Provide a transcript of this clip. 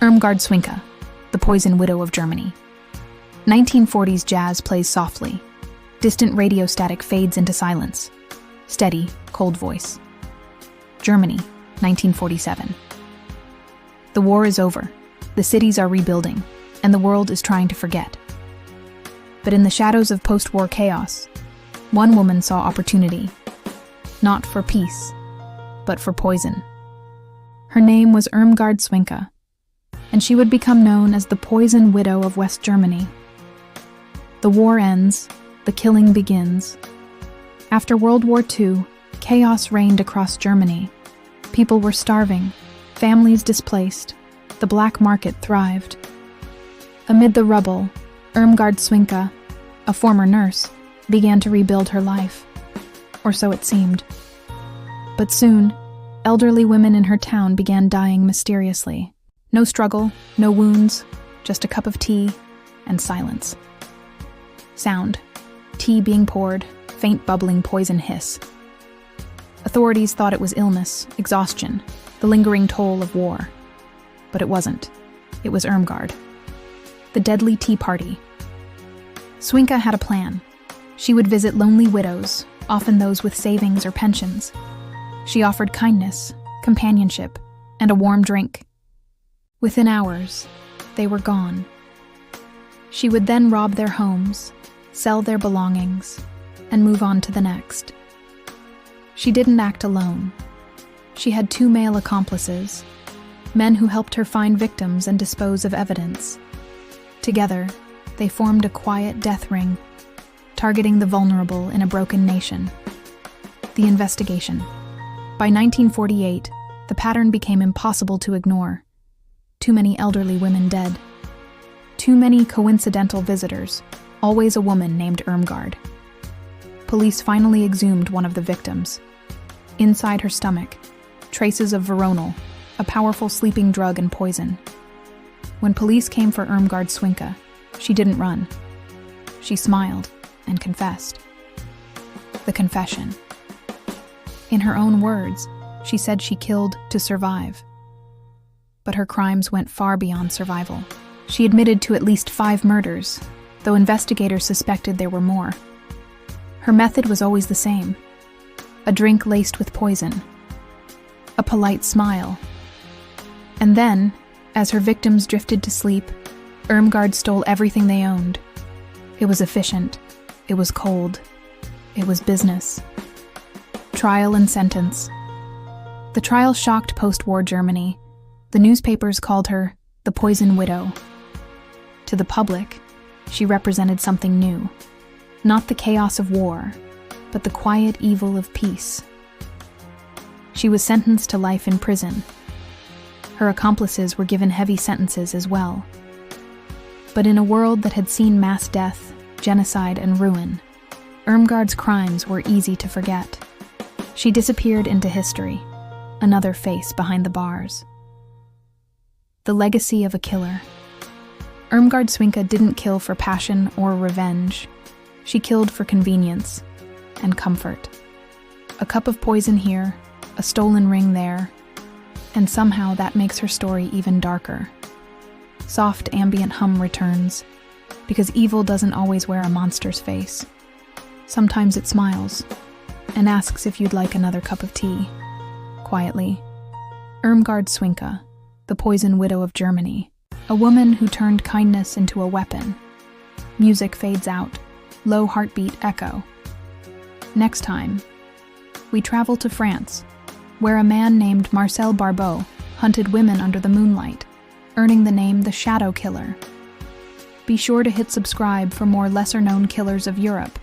Irmgard Swinka, the Poison Widow of Germany. 1940s jazz plays softly. Distant radio static fades into silence. Steady, cold voice. Germany, 1947. The war is over. The cities are rebuilding, and the world is trying to forget. But in the shadows of post-war chaos, one woman saw opportunity. Not for peace, but for poison. Her name was Irmgard Swinka, and she would become known as the Poison Widow of West Germany. The war ends, the killing begins. After World War II, chaos reigned across Germany. People were starving, families displaced, the black market thrived. Amid the rubble, Irmgard Swinka, a former nurse, began to rebuild her life. Or so it seemed. But soon, elderly women in her town began dying mysteriously. No struggle, no wounds, just a cup of tea and silence. Sound. Tea being poured, faint bubbling poison hiss. Authorities thought it was illness, exhaustion, the lingering toll of war. But it wasn't. It was Irmgard. The deadly tea party. Swinka had a plan. She would visit lonely widows, often those with savings or pensions. She offered kindness, companionship, and a warm drink. Within hours, they were gone. She would then rob their homes, sell their belongings, and move on to the next. She didn't act alone. She had 2 male accomplices, men who helped her find victims and dispose of evidence. Together, they formed a quiet death ring, targeting the vulnerable in a broken nation. The investigation. By 1948, the pattern became impossible to ignore. Too many elderly women dead. Too many coincidental visitors, always a woman named Irmgard. Police finally exhumed one of the victims. Inside her stomach, traces of veronal, a powerful sleeping drug and poison. When police came for Irmgard Swinka, she didn't run. She smiled and confessed. The confession. In her own words, she said she killed to survive. But her crimes went far beyond survival. She admitted to at least 5 murders, though investigators suspected there were more. Her method was always the same. A drink laced with poison. A polite smile. And then, as her victims drifted to sleep, Irmgard stole everything they owned. It was efficient. It was cold. It was business. Trial and sentence. The trial shocked post-war Germany. The newspapers called her the Poison Widow. To the public, she represented something new. Not the chaos of war, but the quiet evil of peace. She was sentenced to life in prison. Her accomplices were given heavy sentences as well. But in a world that had seen mass death, genocide, and ruin, Irmgard's crimes were easy to forget. She disappeared into history, another face behind the bars. The legacy of a killer. Irmgard Swinka didn't kill for passion or revenge. She killed for convenience and comfort. A cup of poison here, a stolen ring there, and somehow that makes her story even darker. Soft ambient hum returns, because evil doesn't always wear a monster's face. Sometimes it smiles and asks if you'd like another cup of tea. Quietly. Irmgard Swinka, the Poison Widow of Germany, a woman who turned kindness into a weapon. Music fades out, low heartbeat echo. Next time, we travel to France, where a man named Marcel Barbeau hunted women under the moonlight, earning the name the Shadow Killer. Be sure to hit subscribe for more lesser-known killers of Europe.